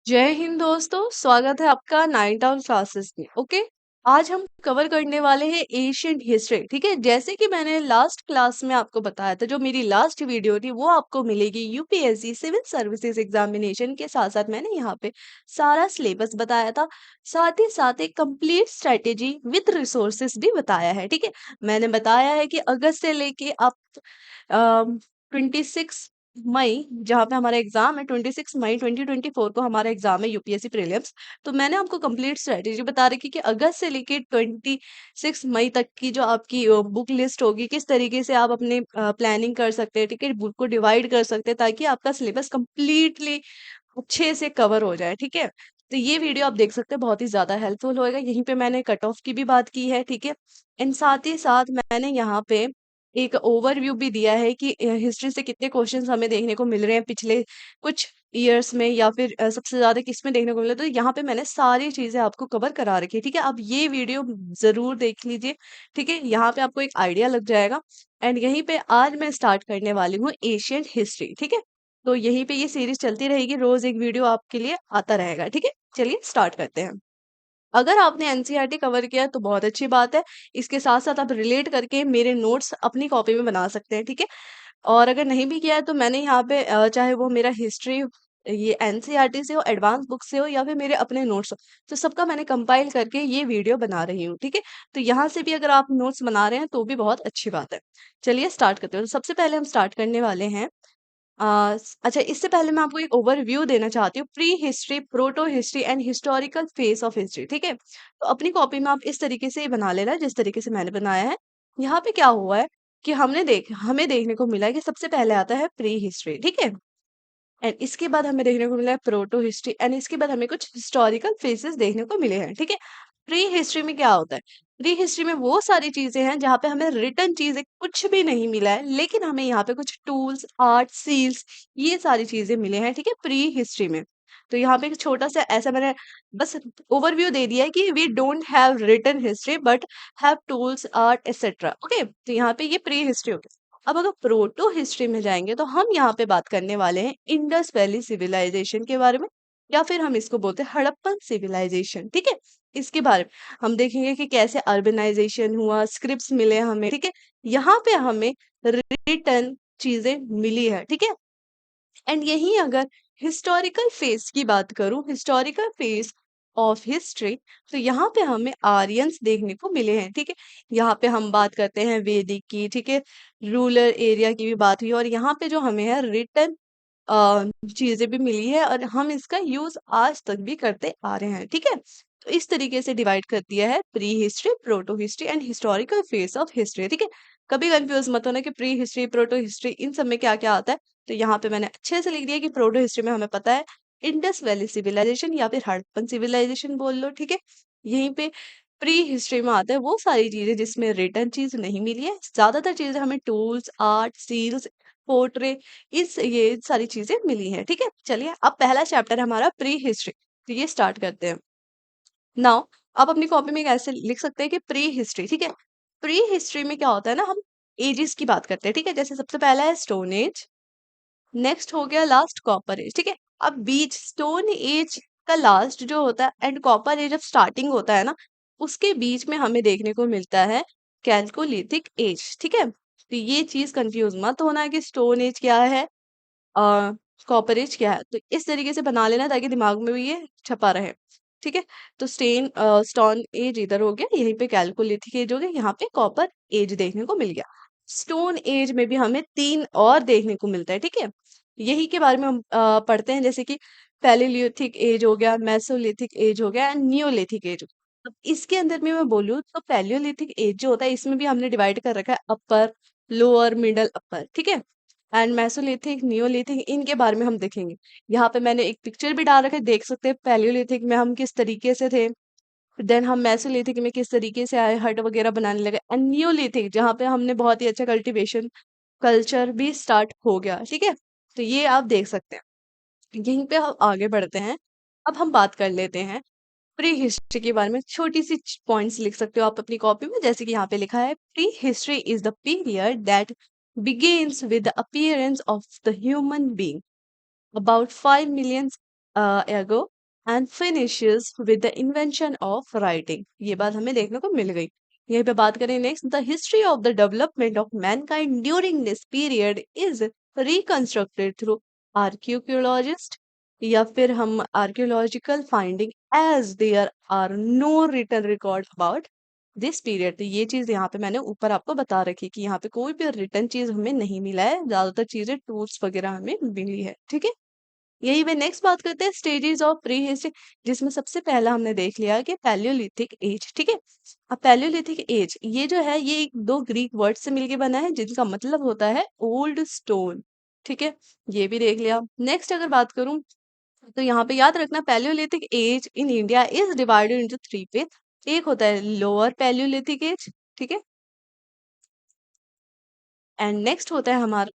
जय हिंद दोस्तों, स्वागत है आपका नाइन टाउन क्लासेस में। ओके, आज हम कवर करने वाले हैं एशियंट हिस्ट्री। ठीक है, जैसे कि मैंने लास्ट क्लास में आपको बताया था, जो मेरी लास्ट वीडियो थी वो आपको मिलेगी यूपीएससी सिविल सर्विसेज एग्जामिनेशन के साथ साथ मैंने यहाँ पे सारा सिलेबस बताया था, साथ ही साथ एक कंप्लीट स्ट्रेटेजी विद रिसोर्सेज भी बताया है। ठीक है, मैंने बताया है कि अगस्त से लेके आप 26 मई, जहाँ पे हमारा एग्जाम है, 26 मई 2024 को हमारा एग्जाम है यूपीएससी प्रीलिम्स। तो मैंने आपको कंप्लीट स्ट्रेटेजी बता रखी कि अगस्त से लेके 26 मई तक की जो आपकी बुक लिस्ट होगी, किस तरीके से आप अपने प्लानिंग कर सकते हैं। ठीक है, बुक को डिवाइड कर सकते हैं ताकि आपका सिलेबस कंप्लीटली अच्छे से कवर हो जाए। ठीक है, तो ये वीडियो आप देख सकते हैं, बहुत ही ज्यादा हेल्पफुल होएगा। यहीं पे मैंने कट ऑफ की भी बात की है। ठीक है, एंड साथ ही साथ मैंने यहाँ पे एक ओवरव्यू भी दिया है कि हिस्ट्री से कितने क्वेश्चंस हमें देखने को मिल रहे हैं पिछले कुछ ईयर्स में, या फिर सबसे ज्यादा किस में देखने को मिला। तो यहाँ पे मैंने सारी चीजें आपको कवर करा रखी है। ठीक है, आप ये वीडियो जरूर देख लीजिए। ठीक है, यहाँ पे आपको एक आइडिया लग जाएगा। एंड यहीं पे आज मैं स्टार्ट करने वाली हूँ एशियंट हिस्ट्री। ठीक है, तो यहीं पे ये सीरीज चलती रहेगी, रोज एक वीडियो आपके लिए आता रहेगा। ठीक है, चलिए स्टार्ट करते हैं। अगर आपने एनसीईआरटी कवर किया है तो बहुत अच्छी बात है। इसके साथ साथ आप रिलेट करके मेरे नोट्स अपनी कॉपी में बना सकते हैं। ठीक है, और अगर नहीं भी किया है तो मैंने यहाँ पे चाहे वो मेरा हिस्ट्री ये एनसीईआरटी से हो, एडवांस बुक से हो, या फिर मेरे अपने नोट्स हो, तो सबका मैंने कंपाइल करके ये वीडियो बना रही हूँ। ठीक है, तो यहाँ से भी अगर आप नोट्स बना रहे हैं तो भी बहुत अच्छी बात है। चलिए स्टार्ट करते हैं। तो सबसे पहले हम स्टार्ट करने वाले हैं अच्छा, इससे पहले मैं आपको एक ओवरव्यू देना चाहती हूँ, pre history, proto history and historical face of history. ठीक है, तो अपनी कॉपी में आप इस तरीके से ही बना लेना जिस तरीके से मैंने बनाया है। यहाँ पे क्या हुआ है कि हमें देखने को मिला है कि सबसे पहले आता है प्री हिस्ट्री। ठीक है, एंड इसके बाद हमें देखने को मिला है प्रोटो हिस्ट्री, एंड इसके बाद हमें कुछ हिस्टोरिकल फेसेस देखने को मिले हैं। ठीक है, प्री हिस्ट्री में क्या होता है? प्री हिस्ट्री में वो सारी चीजें हैं जहाँ पे हमें रिटर्न चीजें कुछ भी नहीं मिला है, लेकिन हमें यहाँ पे कुछ टूल्स, आर्ट, सील्स, ये सारी चीजें मिले हैं। ठीक है, प्री हिस्ट्री में। तो यहाँ पे एक छोटा सा ऐसा मैंने बस ओवरव्यू दे दिया है कि we don't have written history but have tools, art etcetera. Okay, तो यहाँ पे ये प्री हिस्ट्री हो गई। अब अगर प्रोटो हिस्ट्री में जाएंगे तो हम यहाँ पे बात करने वाले हैं इंडस वैली सिविलाइजेशन के बारे में, या फिर हम इसको बोलते हैं हड़प्पन सिविलाइजेशन। ठीक है, इसके बारे में हम देखेंगे कि कैसे अर्बनाइजेशन हुआ, स्क्रिप्ट्स मिले हमें। ठीक है, यहाँ पे हमें रिटर्न चीजें मिली है। ठीक है, एंड यही अगर हिस्टोरिकल फेज की बात करूं, हिस्टोरिकल फेज ऑफ हिस्ट्री, तो यहाँ पे हमें आर्यंस देखने को मिले हैं। ठीक है, यहाँ पे हम बात करते हैं वैदिक की। ठीक है, रूरल एरिया की भी बात हुई, और यहाँ पे जो हमें है रिटर्न चीजें भी मिली है, और हम इसका यूज आज तक भी करते आ रहे हैं। ठीक है, तो इस तरीके से डिवाइड कर दिया है pre history, proto history and historical phase of history. ठीक है, कभी कंफ्यूज मत होना कि pre history, proto history in सब में क्या क्या आता है। तो यहाँ पे मैंने अच्छे से लिख दिया कि प्रोटो हिस्ट्री में हमें पता है इंडस वैली सिविलाइजेशन या फिर हड़प्पन सिविलाइजेशन बोल लो। ठीक है, यहीं पे प्री हिस्ट्री में आता है वो सारी चीजें जिसमें रिटर्न चीज नहीं मिली है, ज्यादातर चीजें हमें टूल्स, आर्ट, सील्स, पोर्ट्रे, इस ये सारी चीजें मिली हैं। ठीक है, चलिए अब पहला चैप्टर हमारा प्री हिस्ट्री, तो ये स्टार्ट करते हैं। नाउ आप अपनी कॉपी में ऐसे लिख सकते हैं कि प्री हिस्ट्री। ठीक है, प्री हिस्ट्री में क्या होता है ना, हम एजेस की बात करते हैं। ठीक है, जैसे सबसे पहला है स्टोन एज, नेक्स्ट हो गया लास्ट कॉपर एज। ठीक है, अब बीच स्टोन एज का लास्ट जो होता है एंड कॉपर एज जब स्टार्टिंग होता है ना, उसके बीच में हमें देखने को मिलता है कैलकोलिथिक एज। ठीक है, तो ये चीज कंफ्यूज मत होना है कि स्टोन एज क्या है, कॉपर एज क्या है। तो इस तरीके से बना लेना ताकि दिमाग में भी ये छपा रहे। ठीक है, तो स्टोन एज इधर हो गया, यहीं पे कैलकोलिथिक एज हो गया, यहाँ पे कॉपर एज देखने को मिल गया। स्टोन एज में भी हमें तीन और देखने को मिलता है। ठीक है, यही के बारे में हम पढ़ते हैं, जैसे कि पैलेलिथिक एज हो गया, मेसोलिथिक एज हो गया एंड नियोलिथिक एज। अब इसके अंदर में मैं बोलूँ तो पैलियोलिथिक एज जो होता है, इसमें भी हमने डिवाइड कर रखा है अपर, लोअर, मिडल, अपर। ठीक है, एंड मेसोलिथिक, नियोलिथिक, इनके बारे में हम देखेंगे। यहाँ पे मैंने एक पिक्चर भी डाल रखा है, देख सकते हैं पैलियोलिथिक में हम किस तरीके से थे, देन हम मेसोलिथिक में किस तरीके से आए, हट वगैरह बनाने लगे, एंड नियोलिथिक जहाँ पे हमने बहुत ही अच्छा कल्टीवेशन कल्चर भी स्टार्ट हो गया। ठीक है, तो ये आप देख सकते हैं। यहीं पे हम आगे बढ़ते हैं। अब हम बात कर लेते हैं प्री हिस्ट्री के बारे में। छोटी सी पॉइंट्स लिख सकते हो आप अपनी कॉपी में, जैसे कि यहाँ पे लिखा है, pre history is the period that begins with the appearance of the human being about 5 million एगो and finishes with the invention of writing. ये बात हमें देखने को मिल गई। यहीं पे बात करें next, the history of the development of mankind during this period is reconstructed through archaeologist, या फिर हम archaeological finding, as there are no written record about this period. तो ये चीज यहाँ पे मैंने ऊपर आपको बता रखी कि यहाँ पे कोई भी रिटर्न चीज हमें नहीं मिला है, ज्यादातर चीजें टूल्स वगैरह हमें मिली है। ठीक है, यही पे नेक्स्ट बात करते हैं स्टेजेस ऑफ प्री हिस्ट्री, जिसमें सबसे पहला हमने देख लिया कि पैलियोलिथिक एज। ठीक है, अब पैलियोलिथिक एज ये जो है ये एक दो ग्रीक वर्ड से मिलके बना है जिनका मतलब होता है ओल्ड स्टोन। ठीक है, ये भी देख लिया। नेक्स्ट अगर बात करूं तो यहाँ पे याद रखना palaeolithic age in India is divided into three phase. एक होता है लोअर पैलियोलिथिक एज, ठीक है, एंड नेक्स्ट होता है हमारा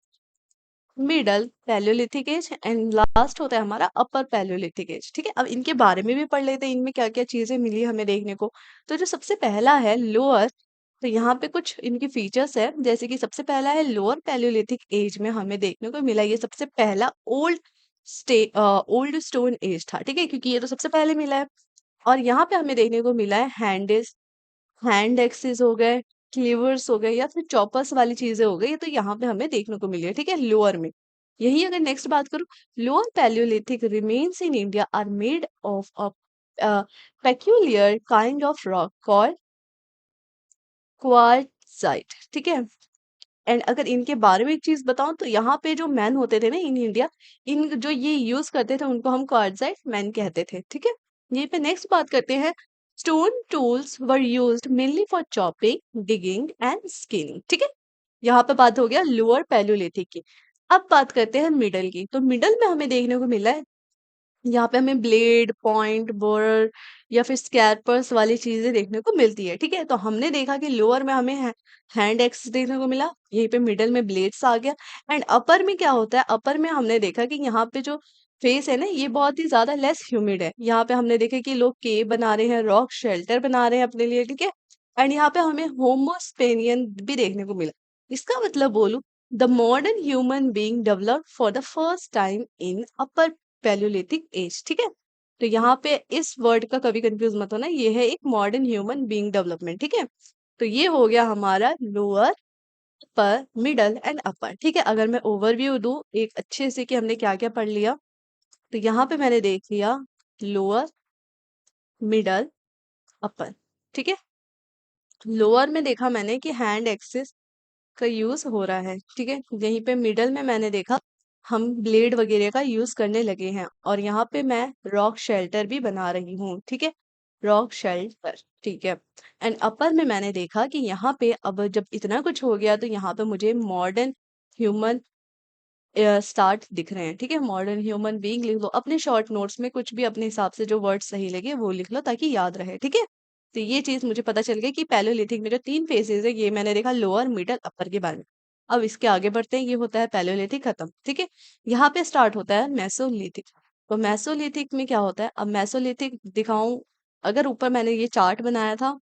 middle palaeolithic age, and last होता है हमारा अपर पैलियोलिथिक एज। ठीक है, अब इनके बारे में भी पढ़ लेते हैं, इनमें क्या क्या चीजें मिली हमें देखने को। तो जो सबसे पहला है लोअर, तो यहाँ पे कुछ इनकी फीचर्स है, जैसे कि सबसे पहला है लोअर पैलियोलिथिक एज में हमें देखने को मिला ये सबसे पहला ओल्ड स्टोन एज था। ठीक है, क्योंकि ये तो सबसे पहले मिला है। और यहाँ पे हमें देखने को मिला है हैंड एक्सिस हो गए, क्लीवर्स हो गए, या फिर चॉपर्स वाली चीजें हो गई, ये तो यहाँ पे हमें देखने को मिली है। ठीक है, लोअर में। यही अगर नेक्स्ट बात करूं, lower palaeolithic remains in India are made of a peculiar kind of rock called quartzite. ठीक है, एंड अगर इनके बारे में एक चीज बताऊं तो यहाँ पे जो मैन होते थे ना इन इंडिया, इन जो ये यूज करते थे उनको हम क्वार्टजाइट मैन कहते थे। ठीक है, यहीं पे नेक्स्ट बात करते हैं, stone tools were used mainly for chopping, digging and skinning. ठीक है, यहाँ पे बात हो गया लोअर पैलियोलिथिक की। अब बात करते हैं मिडल की, तो मिडल में हमें देखने को मिला है यहाँ पे हमें ब्लेड, पॉइंट, बोर या फिर स्कैल्पर्स वाली चीजें देखने को मिलती है। ठीक है, तो हमने देखा कि लोअर में हमें हैंड एक्स देखने को मिला, यहीं पे मिडल में ब्लेड्स आ गया, एंड अपर में क्या होता है, अपर में हमने देखा कि यहाँ पे जो फेस है ना ये बहुत ही ज्यादा लेस ह्यूमिड है। यहाँ पे हमने देखा कि लोग केव बना रहे हैं, रॉक शेल्टर बना रहे हैं अपने लिए। ठीक है, एंड यहाँ पे हमें होमोस्पेनियन भी देखने को मिला। इसका मतलब बोलूं, the modern human being developed for the first time in upper palaeolithic age. ठीक है, तो यहाँ पे इस वर्ड का कभी कंफ्यूज मत होना, ये है एक मॉडर्न ह्यूमन बीइंग डेवलपमेंट। ठीक है, तो ये हो गया हमारा lower, upper, middle and upper. ठीक है, अगर मैं ओवरव्यू दूं एक अच्छे से कि हमने क्या क्या पढ़ लिया, तो यहाँ पे मैंने देख लिया लोअर, मिडल, अपर। ठीक है, लोअर में देखा मैंने कि हैंड एक्सिस का यूज हो रहा है। ठीक है, यहीं पे मिडल में मैंने देखा हम ब्लेड वगैरह का यूज करने लगे हैं, और यहाँ पे मैं रॉक शेल्टर भी बना रही हूँ। ठीक है, रॉक शेल्टर। ठीक है, एंड अपर में मैंने देखा कि यहाँ पे अब जब इतना कुछ हो गया तो यहाँ पे मुझे मॉडर्न ह्यूमन स्टार्ट दिख रहे हैं। ठीक है, मॉडर्न ह्यूमन बीइंग लिख लो अपने शॉर्ट नोट्स में, कुछ भी अपने हिसाब से जो वर्ड सही लगे वो लिख लो ताकि याद रहे। ठीक है, तो ये चीज मुझे पता चल गई कि पैलियोलिथिक में जो तीन फेजेस है ये मैंने देखा लोअर, मिडल, अपर के बारे में। अब इसके आगे बढ़ते हैं, ये होता है पैलियोलिथिक खत्म। ठीक है, यहाँ पे स्टार्ट होता है मेसोलिथिक। तो मेसोलिथिक में क्या होता है, अब मेसोलिथिक दिखाऊं, अगर ऊपर मैंने ये चार्ट बनाया था,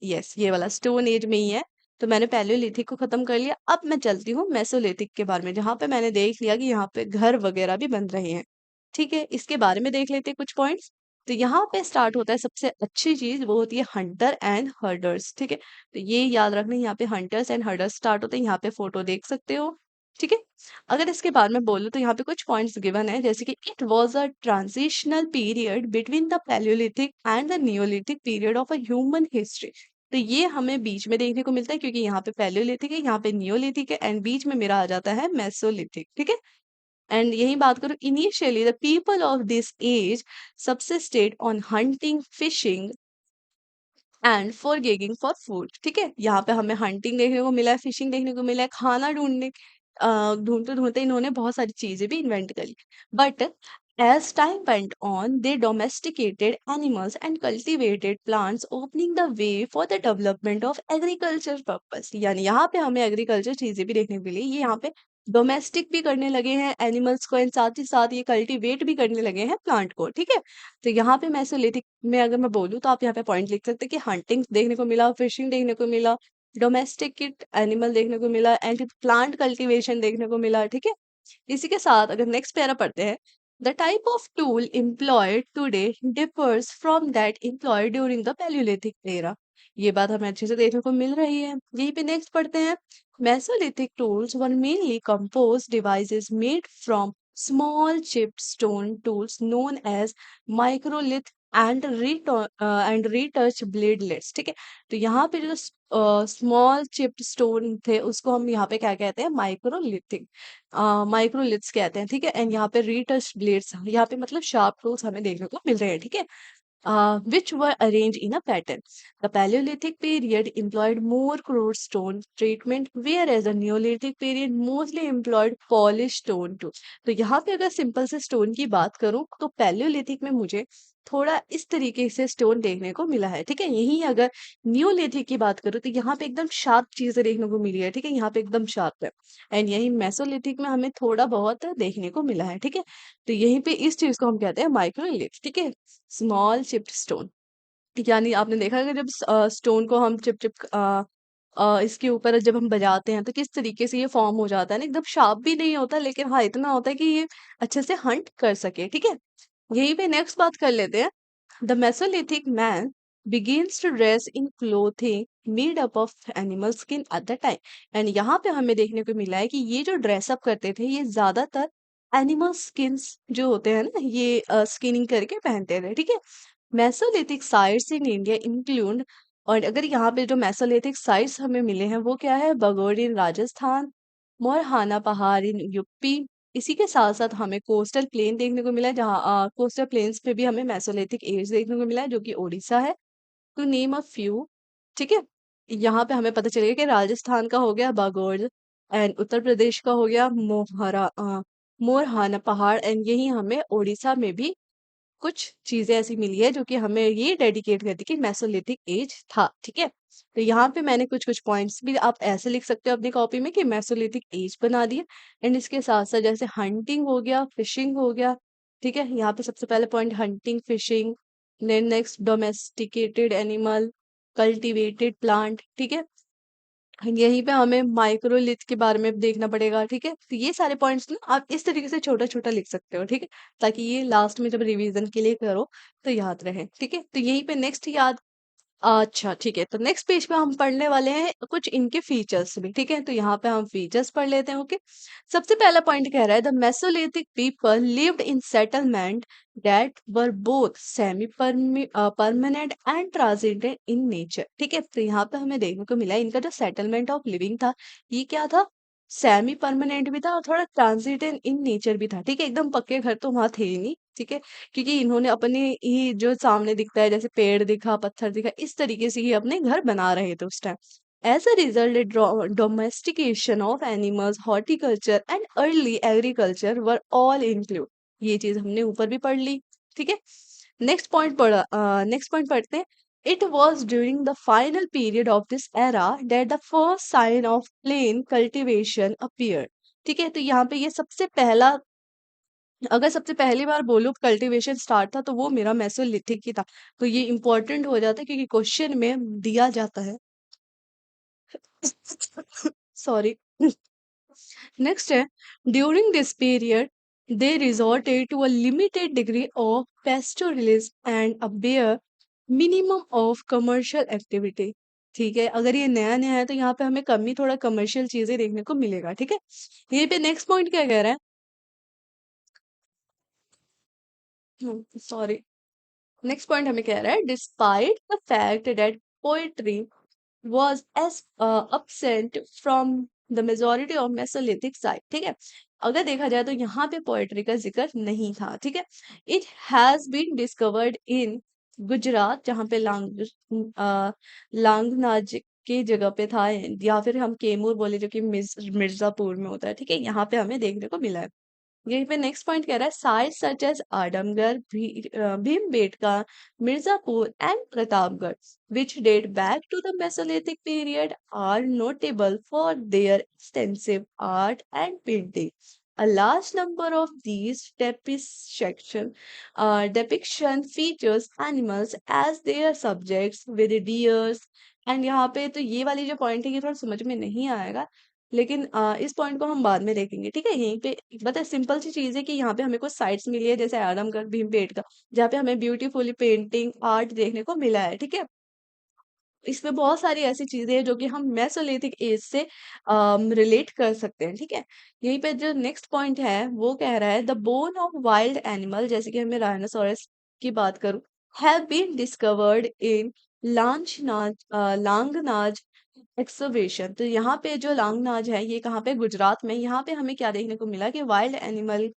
यस ये वाला स्टोन एज में ही है, तो मैंने पैलियोलिथिक को खत्म कर लिया। अब मैं चलती हूँ मेसोलिथिक के बारे में, जहां पे मैंने देख लिया कि यहाँ पे घर वगैरह भी बन रहे हैं। ठीक है, इसके बारे में देख लेते हैं कुछ पॉइंट्स। तो यहाँ पे स्टार्ट होता है सबसे अच्छी चीज, वो होती है हंटर एंड हर्डर्स। ठीक है, तो ये याद रखना, यहाँ पे हंटर्स एंड हर्डर्स स्टार्ट होते हैं, यहाँ पे फोटो देख सकते हो। ठीक है, अगर इसके बारे में बोलूँ तो यहाँ पे कुछ पॉइंट्स गिवन है, जैसे कि it was a transitional period between the Palaeolithic and the Neolithic period of a human history. तो ये हमें बीच में देखने को मिलता है, क्योंकि यहाँ पे पैलियोलिथिक है, यहाँ पे नियोलिथिक है, एंड बीच में मेरा आ जाता है मेसोलिथिक। ठीक है, एंड यही बात करूँ, initially the people of this age subsisted on hunting, fishing and foraging for food. ठीक है, यहाँ पे हमें हंटिंग देखने को मिला है, फिशिंग देखने को मिला है, खाना ढूंढते ढूंढते इन्होंने बहुत सारी चीजें भी इन्वेंट करी। But as time went on they domesticated animals and cultivated plants, opening the way for the development of agriculture purpose. यानी यहाँ पे हमें एग्रीकल्चर चीजें भी देखने को मिली, ये यहाँ पे डोमेस्टिक भी करने लगे हैं एनिमल्स को, एंड साथ ही साथ ये कल्टीवेट भी करने लगे हैं प्लांट को। ठीक है, तो यहाँ पे मेसोलिथिक में अगर मैं बोलूँ तो आप यहाँ पे पॉइंट लिख सकते हैं कि हंटिंग देखने को मिला, फिशिंग देखने को मिला, डोमेस्टिकेट एनिमल देखने को मिला, एंड प्लांट कल्टीवेशन देखने को मिला। ठीक है, इसी के साथ अगर नेक्स्ट पैरा पढ़ते हैं, The type of tool employed today differs from that employed during the Paleolithic era. ये बात हमें अच्छे से देखने को मिल रही है। यहीं पे नेक्स्ट पढ़ते हैं। Mesolithic tools were mainly composed devices made from small chipped stone tools known as microlith and retouch bladelets। ठीक है, तो यहाँ पे जो स्मॉल चिप्ड स्टोन थे उसको हम यहाँ पे क्या कहते हैं, माइक्रोलिथिक माइक्रोलिथ्स कहते हैं। ठीक है, एंड यहाँ पे रीटच ब्लेड्स, यहाँ पे मतलब शार्प टूल्स हमें देखने को मिल रहे हैं। ठीक है, which were arranged in a pattern. The Paleolithic period employed more crude stone treatment, whereas the Neolithic period mostly employed polished stone too. तो यहाँ पे अगर सिंपल से स्टोन की बात करूँ तो पैलियोलिथिक में मुझे थोड़ा इस तरीके से स्टोन देखने को मिला है। ठीक है, यही अगर नियोलिथिक की बात करूँ तो यहाँ पे एकदम शार्प चीजें देखने को मिली है। ठीक है, यहाँ पे एकदम शार्प है। एंड यही मेसोलिथिक में हमें थोड़ा बहुत देखने को मिला है। ठीक है, तो यहीं पे इस चीज को हम कहते हैं माइक्रोलिथ। ठीक है, स्मॉल चिप्ड स्टोन। यानी आपने देखा है कि जब स्टोन को हम चिप चिप इसके ऊपर जब हम बजाते हैं तो किस तरीके से ये फॉर्म हो जाता है ना, एकदम शार्प भी नहीं होता लेकिन हाँ इतना होता है कि ये अच्छे से हंट कर सके। ठीक है, यहीं पे नेक्स्ट बात कर लेते हैं। The Mesolithic man begins to dress in clothing made up of animal skin at the time। And यहाँ पे हमें देखने को मिला है कि ये जो ड्रेसअप करते थे ये ज्यादातर एनिमल स्किन्स जो होते हैं ना, ये स्किनिंग करके पहनते थे। ठीक है, Mesolithic sites in India include, और अगर यहाँ पे जो मेसोलिथिक साइट्स हमें मिले हैं वो क्या है, भगोड़ इन राजस्थान, मोरहाना पहाड़ इन यूपी। इसी के साथ साथ हमें कोस्टल प्लेन देखने को मिला है, जहाँ कोस्टल प्लेन्स पे भी हमें मेसोलिथिक एज देखने को मिला है जो कि उड़ीसा है, टू नेम अ फ्यू। ठीक है, यहाँ पे हमें पता चलेगा कि राजस्थान का हो गया बागोड़, एंड उत्तर प्रदेश का हो गया मोरहाना पहाड़, एंड यही हमें उड़ीसा में भी कुछ चीजें ऐसी मिली है जो कि हमें ये डेडिकेट करती कि मेसोलिथिक एज था। ठीक है, तो यहाँ पे मैंने कुछ कुछ पॉइंट्स भी आप ऐसे लिख सकते हो अपनी कॉपी में कि मेसोलिथिक एज बना दिया। एंड इसके साथ साथ जैसे हंटिंग हो गया, फिशिंग हो गया। ठीक है, यहाँ पे सबसे पहले point hunting, fishing, then next domesticated animal, cultivated plant. ठीक है, यहीं पे हमें माइक्रोलिथ के बारे में देखना पड़ेगा। ठीक है, तो ये सारे पॉइंट्स ना आप इस तरीके से छोटा छोटा लिख सकते हो। ठीक है, ताकि ये लास्ट में जब रिवीजन के लिए करो तो याद रहे। ठीक है, तो यहीं पे नेक्स्ट याद, अच्छा ठीक है, तो नेक्स्ट पेज पे हम पढ़ने वाले हैं कुछ इनके फीचर्स भी। ठीक है, तो यहाँ पे हम फीचर्स पढ़ लेते हैं। ओके, सबसे पहला पॉइंट कह रहा है the mesolithic people lived in settlement that were both semi permanent and transient in nature. ठीक है, तो यहाँ पे हमें देखने को मिला है इनका जो सेटलमेंट ऑफ लिविंग था ये क्या था, सेमी परमानेंट भी था और थोड़ा ट्रांजिटेंट इन नेचर भी था। ठीक है, एकदम पक्के घर तो वहां थे ही नहीं। ठीक है, क्योंकि इन्होंने अपने ही जो सामने दिखता है जैसे पेड़ दिखा, पत्थर दिखा, इस तरीके से ही अपने घर बना रहे थे उस time. As a result domestication of animals, horticulture and early agriculture were all include. ये चीज हमने ऊपर भी पढ़ ली। ठीक है, नेक्स्ट पॉइंट पढ़ते हैं। It was during the final period of this era that the first sign of plant cultivation appear. ठीक है, तो यहाँ पे ये सबसे पहला, अगर सबसे पहली बार बोलो कल्टीवेशन स्टार्ट था तो वो मेरा मेसोलिथिक ही था। तो ये इंपॉर्टेंट हो जाता है क्योंकि क्वेश्चन में दिया जाता है। सॉरी। नेक्स्ट है, during this period they resorted to a limited degree of pastoralism and a bare minimum of commercial activity. ठीक है, अगर ये नया नया है तो यहाँ पे हमें कम ही थोड़ा कमर्शियल चीजें देखने को मिलेगा। ठीक है, ये पे नेक्स्ट पॉइंट क्या कह रहा है, सॉरी, नेक्स्ट पॉइंट हमें कह रहा है despite the fact that pottery was as absent from the majority of mesolithic site. ठीक है, अगर देखा जाए तो यहाँ पे पोएट्री का जिक्र नहीं था। ठीक है, it has been discovered in Gujarat, जहाँ पे लांगनाज की जगह पे था, या फिर हम केमूर बोले जो कि मिर्जापुर में होता है। ठीक है, यहाँ पे हमें देखने को मिला है। यहीं पे नेक्स्ट पॉइंट कह रहा है site such as Adamgarh, Bhimbetka, Mirzapur and Pratapgarh which date back to the Mesolithic period are notable for their extensive art and painting. A large number of these depiction features animals as their subjects with deers, and यहाँ पे तो ये वाली जो point है ये थोड़ा समझ में नहीं आएगा। लेकिन इस पॉइंट को हम बाद में देखेंगे, ठीक है। यहीं पे बता सिंपल सी चीज है कि यहाँ पे हमें कुछ साइट्स मिली है, जैसे आदमगढ़ भीमपेट का, जहाँ पे हमें ब्यूटीफुली पेंटिंग आर्ट देखने को मिला है, ठीक है। इसमें बहुत सारी ऐसी चीजें हैं जो कि हम मेसोलिथिक एज से रिलेट कर सकते हैं, ठीक है। यहीं पे जो नेक्स्ट पॉइंट है वो कह रहा है the bone of wild animal, जैसे कि हमें राइनोसोरस की बात करूं, have been discovered in Langhnaj excavation. तो यहाँ पे जो लांगनाज है ये कहाँ पे, गुजरात में। यहाँ पे हमें क्या देखने को मिला कि वाइल्ड एनिमल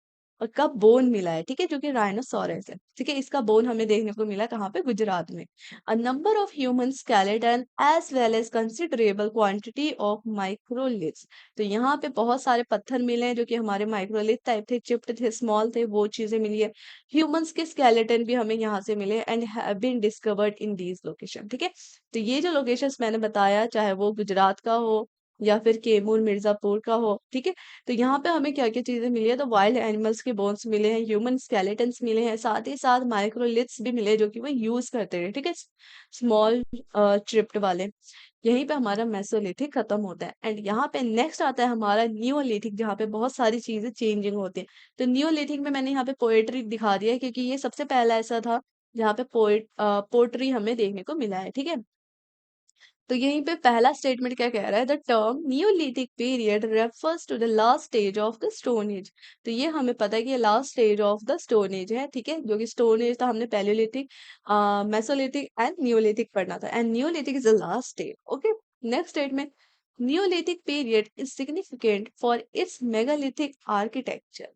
का बोन मिला है, ठीक है, जो कि राइनोसोरस है, ठीक है। इसका बोन हमें देखने को मिला कहाँ पे, गुजरात में। A number of human skeleton as well as considerable quantity of microliths। तो यहाँ पे बहुत सारे पत्थर मिले हैं जो कि हमारे माइक्रोलिथ टाइप थे, चिप्ड थे, स्मॉल थे, वो चीजें मिली है। ह्यूमंस के स्केलेटन भी हमें यहाँ से मिले and have been discovered in these location, ठीक है। तो ये जो लोकेशंस मैंने बताया, चाहे वो गुजरात का हो या फिर केमूर मिर्जापुर का हो, ठीक है। तो यहाँ पे हमें क्या क्या चीजें मिली है, तो वाइल्ड एनिमल्स के बोन्स मिले हैं, ह्यूमन स्केलेटन्स मिले हैं, साथ ही साथ माइक्रोलिथ्स भी मिले जो कि वो यूज करते हैं, ठीक है, स्मॉल चिप्ड वाले। यहीं पे हमारा मेसोलिथिक खत्म होता है एंड यहाँ पे नेक्स्ट आता है हमारा नियोलिथिक, जहाँ पे बहुत सारी चीजें चेंजिंग होती हैं। तो नियोलिथिक में मैंने यहाँ पे पोएट्री दिखा दिया है, क्योंकि ये सबसे पहला ऐसा था जहाँ पे पोएट्री हमें देखने को मिला है, ठीक है। तो यहीं पे पहला स्टेटमेंट क्या कह रहा है, the term neolithic period refers to the last stage of the stone age. तो ये हमें पता है कि ये last stage of the stone age है, ठीक है, जो कि स्टोन एज था, हमने पैलियोलिथिक, मेसोलिथिक एंड नियोलिथिक पढ़ना था, and Neolithic is the last stage, okay. Next statement, Neolithic period is significant for its megalithic architecture,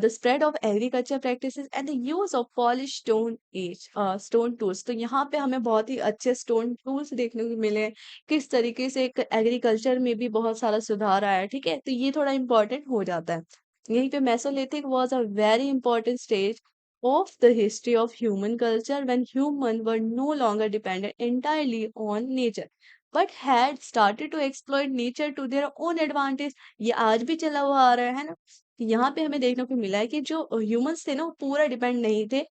the spread of agriculture practices and the use of polished stone tools। तो यहाँ पे हमें बहुत ही अच्छे stone tools देखने को मिले हैं, किस तरीके से एक एग्रीकल्चर में भी बहुत सारा सुधार आया है, ठीक है। तो ये थोड़ा इंपॉर्टेंट हो जाता है। यहीं पे Mesolithic was a very important stage of the history of human culture when humans were no longer dependent entirely on nature but had started to exploit nature to their own advantage। ये आज भी चला हुआ आ रहा है ना। यहाँ पे हमें देखने को मिला है कि जो ह्यूमंस थे ना वो पूरा डिपेंड नहीं थे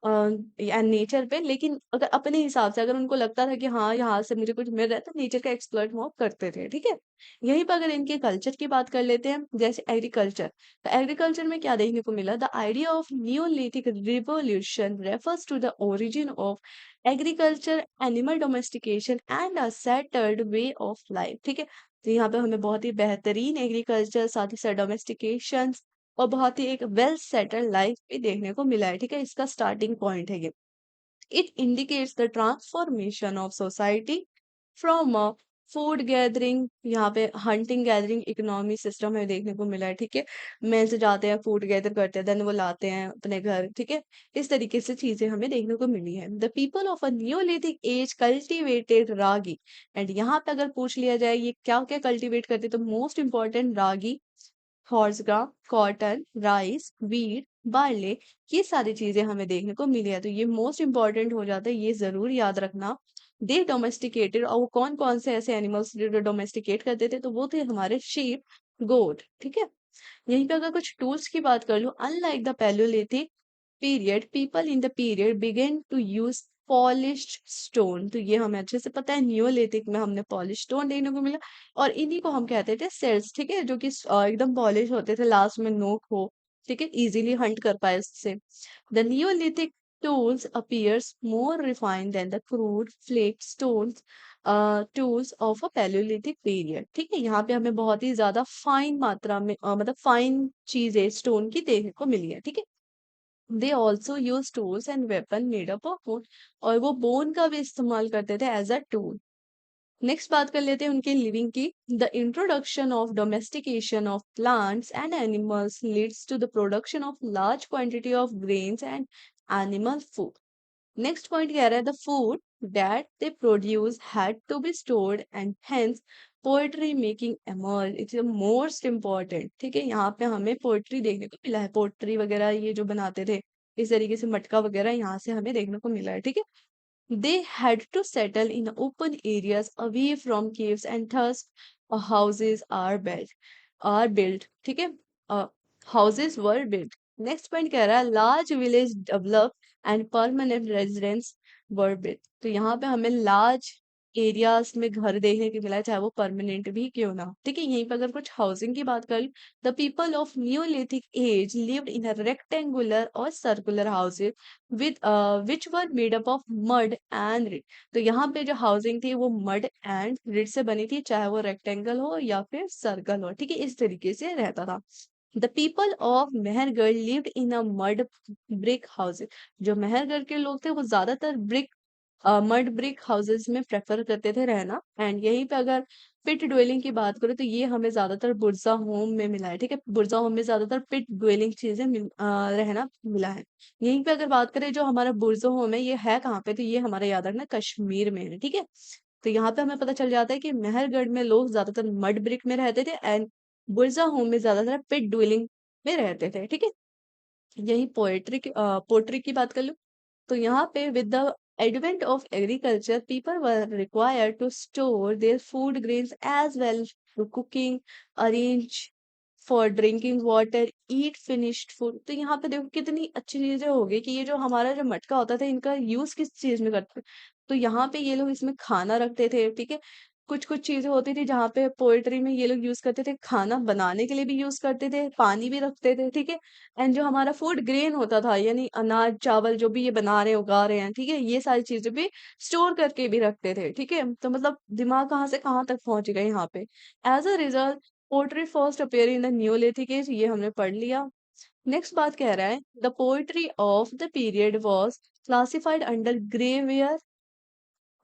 या नेचर पे, लेकिन अगर अपने हिसाब से अगर उनको लगता था कि हाँ यहाँ से मुझे कुछ मिल रहा है तो नेचर का एक्सप्लॉइट वो करते थे, ठीक है। यहीं पर अगर इनके कल्चर की बात कर लेते हैं, जैसे एग्रीकल्चर, तो एग्रीकल्चर में क्या देखने को मिला, the idea of neolithic revolution refers to the origin of agriculture, animal domestication and a settled way of life, ठीक है। तो यहाँ पे हमें बहुत ही बेहतरीन एग्रीकल्चर, साथ ही साथ डोमेस्टिकेशन और बहुत ही एक वेल सेटल्ड लाइफ भी देखने को मिला है, ठीक है। इसका स्टार्टिंग पॉइंट है ये। It indicates the transformation of society from a food gathering, यहाँ पे हंटिंग गैदरिंग इकोनॉमी सिस्टम है देखने को मिला है, ठीक है। मेन से जाते हैं, फूड गैदर करते हैं, देन वो लाते हैं अपने घर, ठीक है। इस तरीके से चीजें हमें देखने को मिली है। The people of a neolithic age cultivated ragi, and यहाँ पे अगर पूछ लिया जाए ये क्या क्या कल्टिवेट करते, तो मोस्ट इंपॉर्टेंट रागी, हॉर्स ग्राम, कॉटन, राइस, वीट, बार्ले, ये सारी चीजें हमें देखने को मिली है। तो ये मोस्ट इंपॉर्टेंट हो जाता है, ये जरूर याद रखना। दे डोमेस्टिकेटेड, और वो कौन कौन से ऐसे एनिमल्स जो डोमेस्टिकेट करते थे, तो वो थे हमारे शीप, गोट, ठीक है। यहीं पे अगर कुछ टूल्स की बात कर लूं, unlike the palaeolithic period, people in the period began to use polished stone. तो ये हमें अच्छे से पता है, नियोलिथिक में हमने पॉलिश स्टोन देखने को मिला, और इन्हीं को हम कहते थे सेल्स, ठीक है, जो कि एकदम पॉलिश होते थे, लास्ट में नोक हो, ठीक है, इजीली हंट कर पाए उससे। The Neolithic tools appears more refined than the crude flake stones tools of a Paleolithic period, ठीक है। यहाँ पे हमें बहुत ही ज्यादा फाइन मात्रा में मतलब फाइन चीजें स्टोन की देखने को मिली है, ठीक है। They also use tools and weapon made up of bone, और वो बोन का भी इस्तेमाल करते थे एज अ टूल। नेक्स्ट बात कर लेते हैं उनके लिविंग की। The introduction of domestication of plants and animals leads to the production of large quantity of grains and animal food. Next point कह रहा है the food that they produce had to be stored and hence pottery making emerge, it's most important, ठीक है। यहाँ पे हमें poetry देखने को मिला है, पोएट्री वगैरह ये जो बनाते थे इस तरीके से, मटका वगैरह यहाँ से हमें देखने को मिला है, ठीक है। They had to settle in open areas away from caves and thus houses are built, ठीक है। Houses were built। Next point कह रहा है large village develop and permanent residence were built। तो यहाँ पे हमें लार्ज एरियाज में घर देखने को मिला है, चाहे वो परमानेंट भी क्यों ना हो। ठीक है, यहीं पर अगर कुछ हाउसिंग की बात करें, the people of neolithic age lived in a rectangular और circular houses with which were made up of mud and reed. तो यहाँ पे जो हाउसिंग थी वो मड एंड रिट से बनी थी, चाहे वो रेक्टेंगल हो या फिर सर्कल हो। ठीक है, इस तरीके से रहता था। The people of Mehrgarh lived in a mud brick houses. जो मेहरगढ़ के लोग थे वो ज्यादातर मड ब्रिक हाउसेस में प्रेफर करते थे रहना। एंड यहीं पे अगर पिट ड्वेलिंग की बात करें तो ये हमें ज्यादातर बुर्जा होम में मिला है। ठीक है, बुर्जा होम में ज्यादातर पिट ड्वेलिंग चीजें रहना मिला है। यहीं पे अगर बात करें जो हमारा बुर्जा होम है ये है कहाँ पे, तो ये हमारा याद रखना कश्मीर में है। ठीक है, तो यहाँ पे हमें पता चल जाता है कि मेहरगढ़ में लोग ज्यादातर मड ब्रिक में रहते थे एंड बुर्जा होम में ज्यादातर पिट ड्वेलिंग में रहते थे। ठीक है, यही पोएट्री की बात कर लो तो यहाँ पे with the advent of agriculture, people were required to store their food grains as well to cooking, arrange for drinking water, eat finished food। तो यहाँ पे देखो कितनी अच्छी चीजें हो गई कि ये जो हमारा जो मटका होता था इनका यूज किस चीज में करते थे। तो यहाँ पे ये लोग इसमें खाना रखते थे। ठीक है, कुछ कुछ चीजें होती थी जहाँ पे पोएट्री में ये लोग यूज करते थे, खाना बनाने के लिए भी यूज करते थे, पानी भी रखते थे। ठीक है, एंड जो हमारा फूड ग्रेन होता था यानी अनाज चावल जो भी ये बना रहे हैं उगा रहे हैं, ठीक है, ये सारी चीजें भी स्टोर करके भी रखते थे। ठीक है, तो मतलब दिमाग कहाँ से कहाँ तक पहुंच गए यहाँ पे। As a result pottery first appear in the neolithic age, ये हमने पढ़ लिया। नेक्स्ट बात कह रहा है the pottery of the period was classified under grey ware,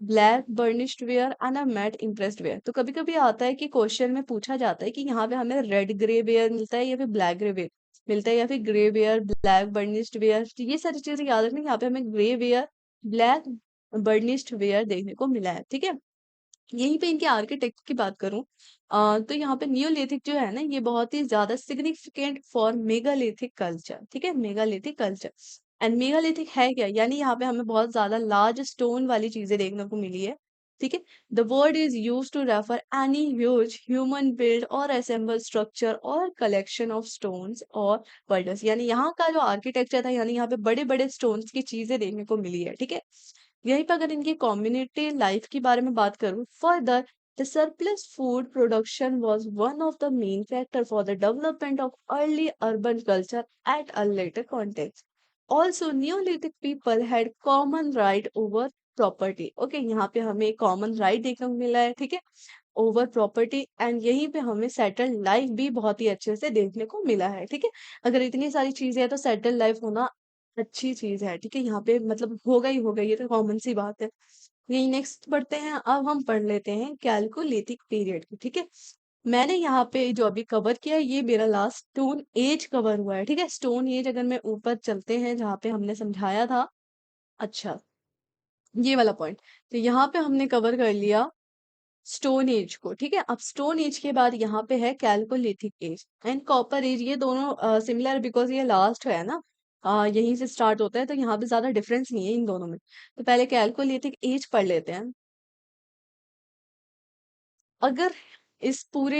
black burnished ware and a mat impressed ware. तो कभी कभी आता है कि क्वेश्चन में पूछा जाता है कि यहाँ पे हमें रेड ग्रे वेयर मिलता है या फिर ब्लैक ग्रे वेयर मिलता है या फिर grey ware black burnished ware. तो ये सारी चीजें याद रखना, यहाँ पे हमें grey ware black burnished ware देखने को मिला है। ठीक है, यहीं पे इनके आर्किटेक्ट की बात करूं तो यहाँ पे नियोलिथिक जो है ना ये बहुत ही ज्यादा सिग्निफिकेंट फॉर मेगालिथिक कल्चर। ठीक है, मेगालिथिक कल्चर एंड मेगालिथिक है क्या, यानी यहाँ पे हमें बहुत ज्यादा लार्ज स्टोन वाली चीजें देखने को मिली है। ठीक है, the word is use to refer any huge human build or assemble structure or collection of stones or boulders. यानी यहाँ का जो आर्किटेक्चर था यानी यहाँ पे बड़े बड़े स्टोन्स की चीजें देखने को मिली है। ठीक है, यहीं पर अगर इनकी कम्युनिटी लाइफ के बारे में बात करूं further, the surplus food production was one of the main factor for the development of early urban culture at a later context. Also neolithic people had common right over property. Okay, यहाँ पे हमें common right देखने को मिला है। ठीक है, over property and यहीं पे हमें सेटल्ड लाइफ भी बहुत ही अच्छे से देखने को मिला है। ठीक है, अगर इतनी सारी चीजें हैं तो सेटल्ड लाइफ होना अच्छी चीज है। ठीक है, यहाँ पे मतलब होगा ही होगा, ये तो कॉमन सी बात है। यही नेक्स्ट बढ़ते हैं, अब हम पढ़ लेते हैं कैलकोलिथिक पीरियड की। ठीक है, मैंने यहाँ पे जो अभी कवर किया ये मेरा लास्ट स्टोन एज कवर हुआ है। ठीक है, स्टोन एज अगर मैं ऊपर चलते हैं जहाँ पे हमने समझाया था, अच्छा ये वाला पॉइंट, तो यहाँ पे हमने कवर कर लिया स्टोन एज को। ठीक है, अब स्टोन एज के बाद यहाँ पे है chalcolithic age and copper age. ये दोनों सिमिलर बिकॉज ये लास्ट है ना, यहीं से स्टार्ट होता है तो यहाँ पे ज्यादा डिफरेंस नहीं है इन दोनों में। तो पहले कैलकोलिथिक एज पढ़ लेते हैं। अगर इस पूरे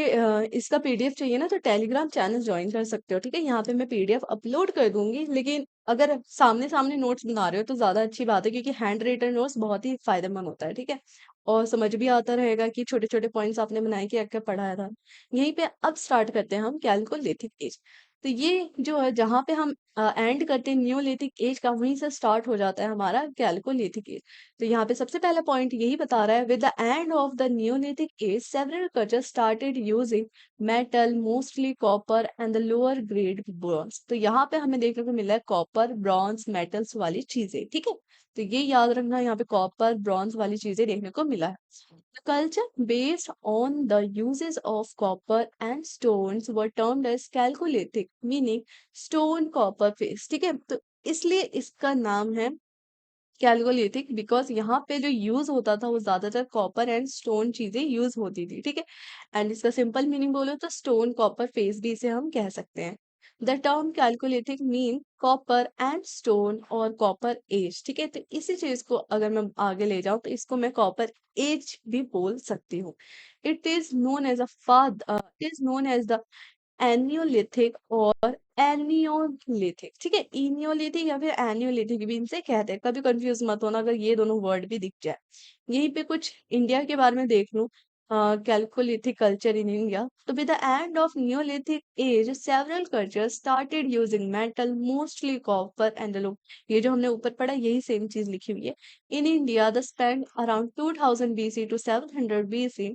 इसका पीडीएफ चाहिए ना तो टेलीग्राम चैनल ज्वाइन कर सकते हो। ठीक है, यहाँ पे मैं पीडीएफ अपलोड कर दूंगी, लेकिन अगर सामने सामने नोट्स बना रहे हो तो ज्यादा अच्छी बात है क्योंकि हैंड रिटन नोट्स बहुत ही फायदेमंद होता है। ठीक है, और समझ भी आता रहेगा कि छोटे छोटे पॉइंट्स आपने बनाए कि क्या पढ़ाया था। यहीं पे अब स्टार्ट करते हैं हम कैलकोलिथिक एज। तो ये जो है जहाँ पे हम एंड करते हैं न्यूलिथिक एज का, वहीं से स्टार्ट हो जाता है हमारा कैलकोलिथिक एज। तो यहाँ पे सबसे पहला पॉइंट यही बता रहा है with the end of the neolithic as several culture started using metal mostly copper and the lower grade bronze. तो यहाँ पे हमें देखने को मिला है कॉपर ब्रॉन्ज मेटल्स वाली चीजें। ठीक है, तो ये याद रखना, यहाँ पे कॉपर ब्रॉन्ज वाली चीजें देखने को मिला है। The culture based on the uses of copper and stones were termed as chalcolithic, meaning stone copper face। ठीक है, तो इसलिए इसका नाम है कैलकोलिथिक बिकॉज यहाँ पे जो यूज होता था वो ज्यादातर कॉपर एंड स्टोन चीजें यूज होती थी। ठीक है, एंड इसका सिंपल मीनिंग बोलो तो स्टोन कॉपर फेस भी इसे हम कह सकते हैं। The term chalcolithic mean copper and stone और कॉपर एज। ठीक है, तो इसी चीज को अगर मैं आगे ले जाऊं तो इसको मैं कॉपर एज भी बोल सकती हूँ। It is known as a fad it is known as the eneolithic और एनियोलिथिक, ठीक है। इनियोलिथिक या फिर एनियोलिथिक भी इनसे कहते हैं, कभी कंफ्यूज मत होना अगर ये दोनों वर्ड भी दिख जाए। यहीं पे कुछ इंडिया के बारे में देख लूं, कैलकोलिथिक कल्चर इन इंडिया। तो with the end of neolithic age several culture started using metal, mostly copper and ये जो हमने ऊपर पढ़ा यही सेम चीज लिखी हुई है। In India the spend around 2000 BC to 700 BC,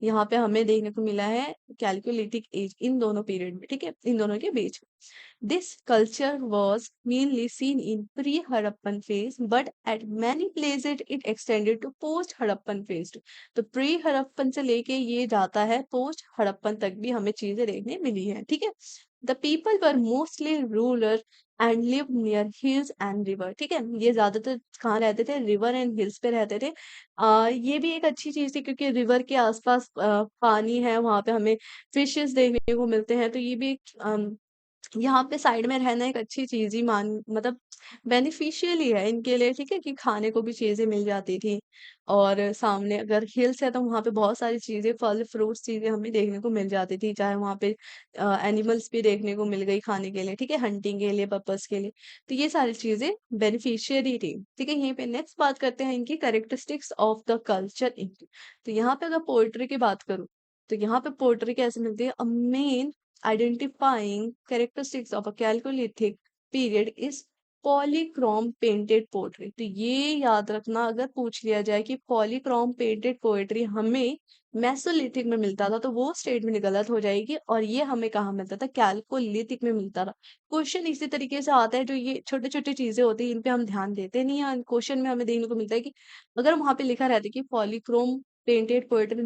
यहाँ पे हमें देखने को मिला है कैलकुलेटिक एज इन दोनों पीरियड में, ठीक है, इन दोनों के बीच। This culture was mainly seen in pre-Harappan phase, but at many places it extended to post-Harappan phase too. तो प्री हड़प्पन से लेके ये जाता है पोस्ट हड़प्पन तक भी हमें चीजें देखने मिली हैं, ठीक है। The people were mostly rural and live near hills and river, ठीक है। ये ज्यादातर कहाँ रहते थे, रिवर एंड हिल्स पे रहते थे। ये भी एक अच्छी चीज थी क्योंकि रिवर के आसपास पानी है, वहां पे हमें फिशेस देखने को मिलते हैं, तो ये भी यहाँ पे साइड में रहना एक अच्छी चीज ही मान मतलब बेनिफिशियल ही है इनके लिए, ठीक है, कि खाने को भी चीजें मिल जाती थी। और सामने अगर हिल्स है तो वहां पे बहुत सारी चीजें, फल फ्रूट्स चीजें हमें देखने को मिल जाती थी, चाहे वहां पे एनिमल्स भी देखने को मिल गई खाने के लिए, ठीक है, हंटिंग के लिए, पर्पस के लिए। तो ये सारी चीजें बेनिफिशियरी थी, ठीक है। यहीं पे नेक्स्ट बात करते हैं इनकी characteristics of the culture in. तो यहाँ पे अगर पोएट्री की बात करूँ तो यहाँ पे पोएट्री कैसे मिलती है, अ main identifying characteristics of a Chalcolithic period is Polychrome painted poetry. तो ये याद रखना अगर पूछ लिया जाए कि पॉलीक्रोम पेंटेड पोएट्री हमें मेसोलिथिक में मिलता था तो वो स्टेटमेंट गलत हो जाएगी, और ये हमें कहाँ मिलता था, कैलकोलिथिक में मिलता था। क्वेश्चन इसी तरीके से आता है, जो ये छोटे छोटे चीजें होती है इन पे हम ध्यान देते नहीं है, क्वेश्चन में हमें देखने को मिलता है कि अगर वहां पे लिखा रहता है कि पॉलीक्रोम पेंटेड पोएट्री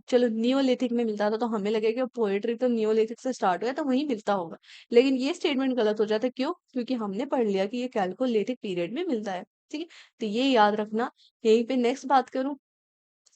चलो नियोलिथिक में मिलता था तो हमें लगेगा पोएट्री तो नियोलिथिक से स्टार्ट हुआ है तो वहीं मिलता होगा, लेकिन ये स्टेटमेंट गलत हो जाता है। क्यों? क्योंकि हमने पढ़ लिया कि ये कैलकोलिथिक पीरियड में मिलता है, ठीक है। तो ये याद रखना। यहीं पे नेक्स्ट बात करूं,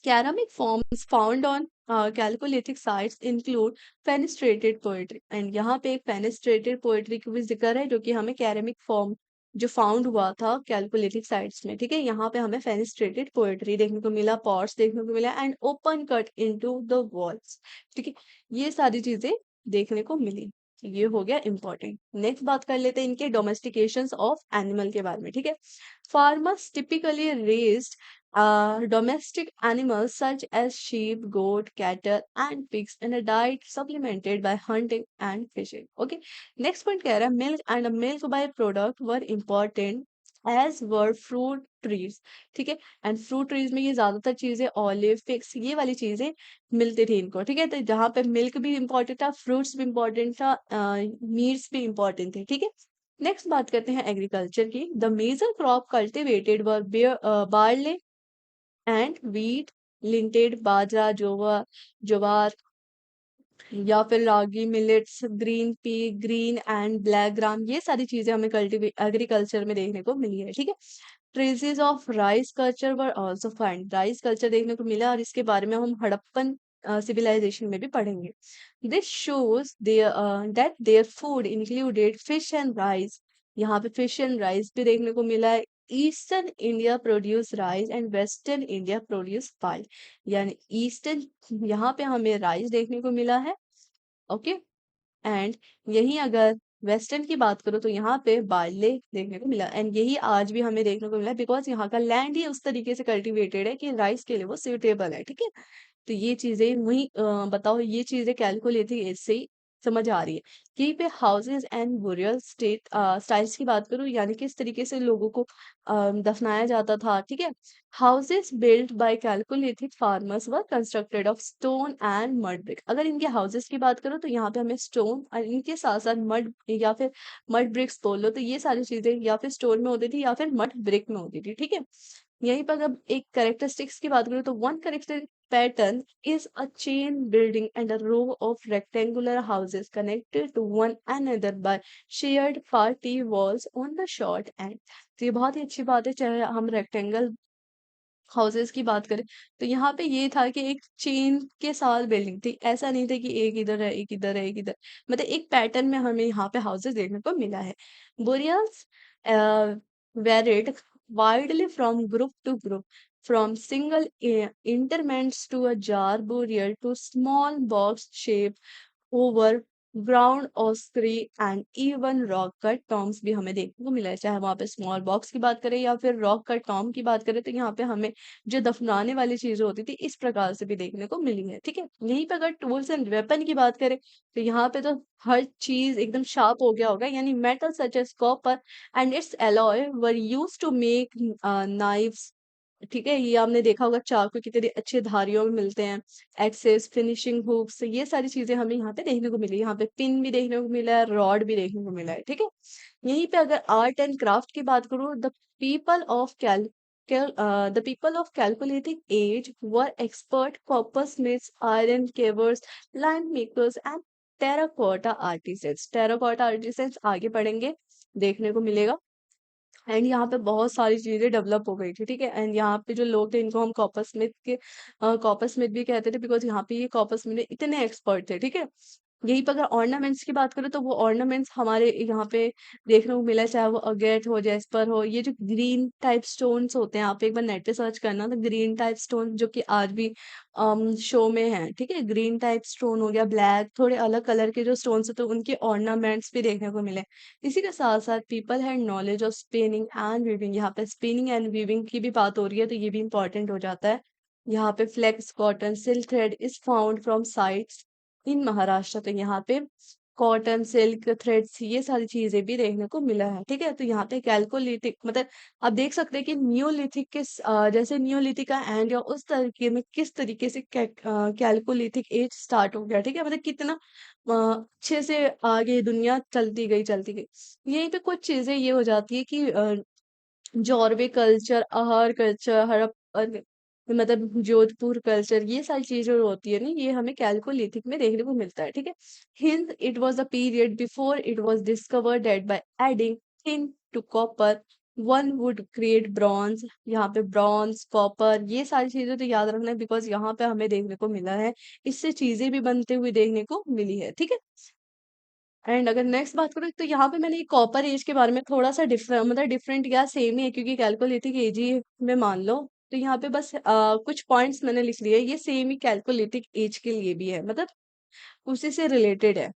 ceramic forms found on Chalcolithic sites include fenestrated poetry, and यहाँ पे एक fenestrated poetry की भी जिक्र है जो कि हमें ceramic form जो फाउंड हुआ था कैलकोलिथिक साइट्स में, ठीक है। यहाँ पे हमें फेनिस्ट्रेटेड पोएट्री देखने को मिला, पॉट्स देखने को मिला and open cut into the walls, ठीक है। ये सारी चीजें देखने को मिली। ये हो गया इंपॉर्टेंट। नेक्स्ट बात कर लेते हैं इनके डोमेस्टिकेशन ऑफ एनिमल के बारे में, ठीक है। Farmers typically raised domestic animals such as sheep, goat, cattle, and pigs in a diet supplemented by hunting and fishing. Okay. Next point कह रहा है milk and milk by-product were important as were fruit trees. ठीक है। And fruit trees में ये ज्यादातर चीजें olive, fix, ये वाली चीजें मिलती थी इनको, ठीक है। तो जहाँ पे मिल्क भी इंपॉर्टेंट था, फ्रूट्स भी इंपॉर्टेंट था, मीट्स भी इंपॉर्टेंट थे, ठीक है। नेक्स्ट बात करते हैं एग्रीकल्चर की। The major crop cultivated were barley and wheat, lentil, bajra, jowar या फिर ragi, millets, green pea, green and black gram, ये सारी चीजें हमें कल्टीवेट एग्रीकल्चर में देखने को मिली है, ठीक है। Traces of rice culture were also find, rice culture देखने को मिला और इसके बारे में हम हड़प्पन सिविलाइजेशन में भी पढ़ेंगे। This shows there that their food included fish and rice, यहाँ पे फिश एंड राइस भी देखने को मिला है। Eastern India produce rice and western India produce pulse, यानी ईस्टर्न यहाँ पे हमें राइस देखने को मिला है, ओके। एंड यही अगर वेस्टर्न की बात करो तो यहाँ पे बार्ले देखने को मिला, एंड यही आज भी हमें देखने को मिला बिकॉज यहाँ का लैंड ही उस तरीके से कल्टिवेटेड है कि राइस के लिए वो सुटेबल है, ठीक है। तो ये चीजें वही बताओ, ये चीजें कैलकुलेटिव एज से ही समझ आ रही है। यहीं पे houses and burial state styles की बात करूँ, यानी किस तरीके से लोगों को दफनाया जाता था, ठीक है। Houses built by calculative farmers were constructed of stone and mud brick. अगर इनके हाउसेज की बात करूँ तो यहाँ पे हमें स्टोन और इनके साथ साथ मड या फिर मड ब्रिक्स बोल लो, तो ये सारी चीजें या फिर स्टोन में होती थी या फिर मड ब्रिक में होती थी, ठीक है। यहीं पर अगर एक करेक्टरिस्टिक्स की बात करूँ तो one character pattern is a chain building and a row of rectangular houses connected to one another by shared party walls on the short end. तो ये बहुत ही अच्छी बात है, चाहे हम रेक्टेंगल हाउसेस की बात करें तो यहाँ पे ये था कि एक चेन के साथ बिल्डिंग थी, ऐसा नहीं था कि एक इधर है एक इधर है एक इधर, मतलब एक पैटर्न में हमें यहाँ पे हाउसेस देखने को मिला है। बोरियल्स varied widely from group to group, from single interments to a jar burial to small box shape over ground ossuary and even rock cut tombs भी हमें देखने को मिला है। चाहे वहाँ पे स्मॉल बॉक्स की बात करें या फिर रॉक कट टॉम की बात करें, तो यहाँ पे हमें जो दफनाने वाली चीजें होती थी इस प्रकार से भी देखने को मिली है। ठीक है, यहीं पे अगर टूल्स एंड वेपन की बात करें तो यहाँ पे तो हर चीज एकदम शार्प हो गया होगा, यानी metal such as copper and its alloy were use to make knifes. ठीक है, ये आपने देखा होगा चाकू कितने अच्छे धारियों में मिलते हैं, एक्सेस, फिनिशिंग हुक्स, ये सारी चीजें हमें यहाँ पे देखने को मिली। यहाँ पे पिन भी देखने को मिला है, रॉड भी देखने को मिला है। ठीक है, यहीं पे अगर आर्ट एंड क्राफ्ट की बात करूँ, पीपल ऑफ कैल the people of chalcolithic age were expert copper smiths, iron carvers, lime makers and terracotta artisans. Terracotta artisans आगे पढ़ेंगे, देखने को मिलेगा। एंड यहाँ पे बहुत सारी चीजें डेवलप हो गई थी। ठीक है, एंड यहाँ पे जो लोग थे इनको हम कॉपर स्मिथ भी कहते थे, बिकॉज यहाँ पे ये कॉपर स्मिथ इतने एक्सपर्ट थे। ठीक है, यहीं पर अगर ऑर्नामेंट्स की बात करें तो वो ऑर्नामेंट्स हमारे यहाँ पे देखने को मिला है, चाहे वो अगेट हो, जेस्पर हो, ये जो ग्रीन टाइप स्टोन्स होते हैं, आप एक बार नेट पे सर्च करना, तो ग्रीन टाइप स्टोन जो कि आज भी शो में है। ठीक है, ग्रीन टाइप स्टोन हो गया, ब्लैक, थोड़े अलग कलर के जो स्टोन्स होते हैं उनके ऑर्नामेंट्स भी देखने को मिले। इसी के साथ साथ people had knowledge of spinning and weaving. यहाँ पे स्पिनिंग एंड वीविंग की भी बात हो रही है, तो ये भी इंपॉर्टेंट हो जाता है। यहाँ पे flax cotton silk thread is found from sites in Maharashtra, तो यहाँ पे कॉटन सिल्क थ्रेड्स ये सारी चीजें भी देखने को मिला है। ठीक है, तो यहाँ पे कैलकोलिथिक मतलब आप देख सकते हैं कि नियोलिथिक के जैसे नियोलिथिक का एंड या उस तरीके में किस तरीके से कैलकोलिथिक एज स्टार्ट हो गया। ठीक है, मतलब कितना अच्छे से आगे दुनिया चलती गई। यहीं पे कुछ चीजें ये हो जाती है कि जॉर्वे कल्चर, अहार कल्चर, हड़प्पन मतलब जोधपुर कल्चर, ये सारी चीजें जो होती है ना, ये हमें कैलकोलिथिक में देखने को मिलता है। ठीक है, hence it was a period before it was discovered that by adding tin to copper one would create bronze. यहाँ पे ब्रॉन्ज, कॉपर, ये सारी चीजें तो याद रखना है, बिकॉज यहाँ पे हमें देखने को मिला है, इससे चीजें भी बनते हुए देखने को मिली है। ठीक है, एंड अगर नेक्स्ट बात करूँ तो यहाँ पे मैंने कॉपर एज के बारे में थोड़ा सा डिफरेंट या सेम ही है, क्योंकि कैलकोलिथिक एज ही में मान लो, तो यहाँ पे बस कुछ पॉइंट्स मैंने लिख लिए, ये सेम ही कैलकोलिथिक एज के लिए भी है, मतलब उसी से रिलेटेड है।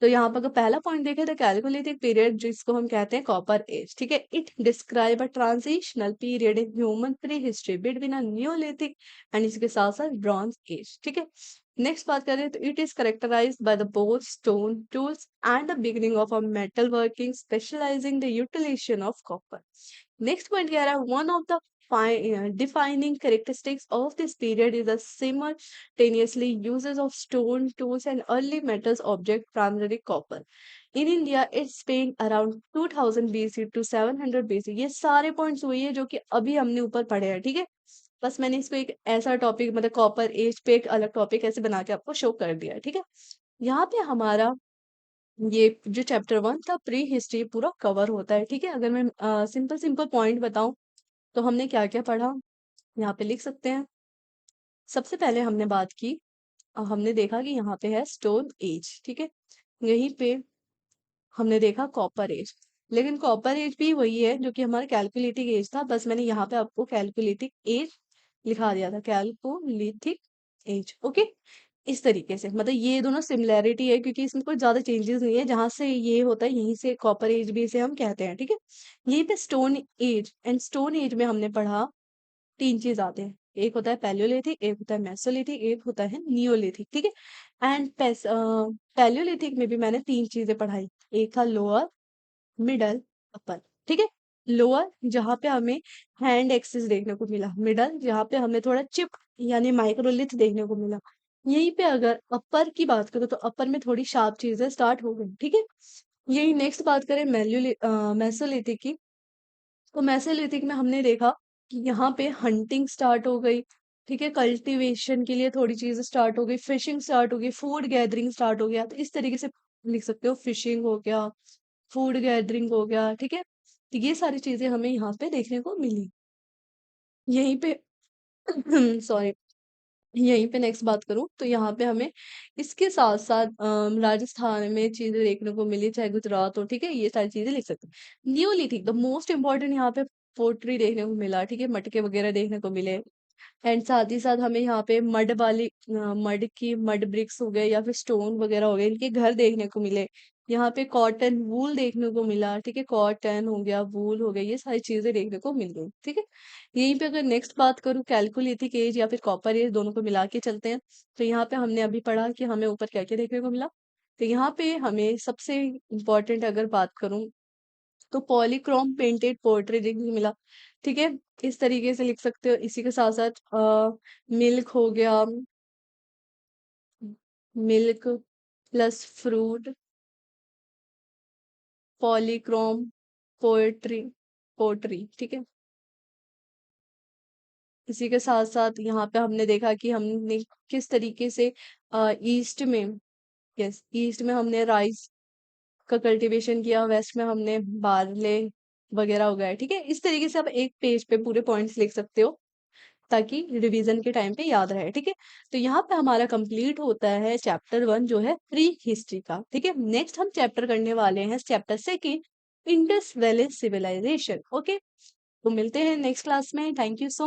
तो यहाँ पर अगर पहला पॉइंट देखें तो कैलकुलेटिव पीरियड जिसको हम कहते हैं कॉपर एज। ठीक है, it describe a transitional period in human prehistory between a neolithic and इसके साथ साथ ब्रॉन्ज एज। ठीक है, नेक्स्ट बात करें तो it is characterised by the both stone tools and the beginning of a metal working specialising the utilisation of copper. Next point कह रहा है one of the defining characteristics of this period is the simultaneously uses of stone tools and early metals object, primarily copper. In India, it spanned around 2000 BC to 700 BC। ये सारे points वही है जो कि अभी हमने ऊपर पढ़े हैं। ठीक है, बस मैंने इसको एक ऐसा टॉपिक मतलब कॉपर एज पे एक अलग टॉपिक ऐसे बना के आपको शो कर दिया है। ठीक है, यहाँ पे हमारा ये जो चैप्टर 1 था प्री हिस्ट्री पूरा कवर होता है। ठीक है, अगर मैं सिंपल सिंपल पॉइंट बताऊं तो हमने क्या क्या पढ़ा, यहाँ पे लिख सकते हैं। सबसे पहले हमने बात की, हमने देखा कि यहाँ पे है स्टोन एज। ठीक है, यहीं पे हमने देखा कॉपर एज, लेकिन कॉपर एज भी वही है जो कि हमारा कैलकुलेटिक एज था, बस मैंने यहाँ पे आपको कैलकुलेटिक एज लिखा दिया था, कैलकुलेटिक एज। ओके, इस तरीके से मतलब ये दोनों सिमिलैरिटी है, क्योंकि इसमें कोई ज्यादा चेंजेस नहीं है, जहां से ये होता है यहीं से कॉपर एज भी इसे हम कहते हैं। ठीक है, यहीं पे stone age, and stone age में हमने पढ़ा तीन चीज आते हैं, एक होता है पैलियोलिथिक, एक होता है मेसोलिथिक, एक होता है नियोलिथिक। ठीक है, एंड पैलियोलिथिक में भी मैंने तीन चीजें पढ़ाई, एक था लोअर, मिडल, अपर। ठीक है, लोअर जहाँ पे हमें हैंड एक्सिस देखने को मिला, मिडल जहाँ पे हमें थोड़ा चिप यानी माइक्रोलिथ देखने को मिला। यहीं पे अगर अपर की बात करो तो अपर में थोड़ी शार्प चीजें स्टार्ट हो गई। ठीक है, यही नेक्स्ट बात करें मेसोलिथिक की, तो मेसोलिथिक में हमने देखा कि यहाँ पे हंटिंग स्टार्ट हो गई। ठीक है, कल्टीवेशन के लिए थोड़ी चीजें स्टार्ट हो गई, फिशिंग स्टार्ट हो गई, फूड गैदरिंग स्टार्ट हो गया, तो इस तरीके से लिख सकते हो, फिशिंग हो गया, फूड गैदरिंग हो गया। ठीक है, तो ये सारी चीजें हमें यहाँ पे देखने को मिली। यहीं पे सॉरी, यहीं पे नेक्स्ट बात करूं तो यहाँ पे हमें इसके साथ साथ राजस्थान में चीजें देखने को मिली, चाहे गुजरात हो। ठीक है, ये सारी चीजें लिख सकते हैं। नियोलिथिक द मोस्ट इम्पोर्टेंट यहाँ पे पोट्री देखने को मिला। ठीक है, मटके वगैरह देखने को मिले। एंड साथ ही साथ हमें यहाँ पे मड ब्रिक्स हो गए या फिर स्टोन वगैरह हो गए, इनके घर देखने को मिले। यहाँ पे कॉटन वूल देखने को मिला, ठीक है, कॉटन हो गया, वूल हो गया, ये सारी चीजें देखने को मिल गई, ठीक है। यहीं पे अगर नेक्स्ट बात करूँ कैलकुलिथिक एज या फिर कॉपर एज, दोनों को मिला के चलते हैं। तो यहाँ पे हमने अभी पढ़ा कि हमें ऊपर क्या क्या देखने को मिला। तो यहाँ पे हमें सबसे इम्पोर्टेंट अगर बात करूँ तो पॉलीक्रोम पेंटेड पोर्ट्रेट देखने को मिला, ठीक है। इस तरीके से लिख सकते हो। इसी के साथ साथ मिल्क हो गया, milk plus fruit, polychrome poetry pottery, ठीक है। इसी के साथ साथ यहाँ पे हमने देखा कि हमने किस तरीके से ईस्ट में, यस, ईस्ट में हमने राइस का कल्टीवेशन किया, वेस्ट में हमने बार्ले वगैरह उगाए, ठीक है। इस तरीके से आप एक पेज पे पूरे पॉइंट्स लिख सकते हो ताकि रिवीजन के टाइम पे याद रहे, ठीक है। तो यहाँ पे हमारा कंप्लीट होता है चैप्टर 1 जो है प्री हिस्ट्री का, ठीक है। नेक्स्ट हम चैप्टर करने वाले हैं chapter 2 Indus valley civilisation, okay. तो मिलते हैं नेक्स्ट क्लास में। Thank you so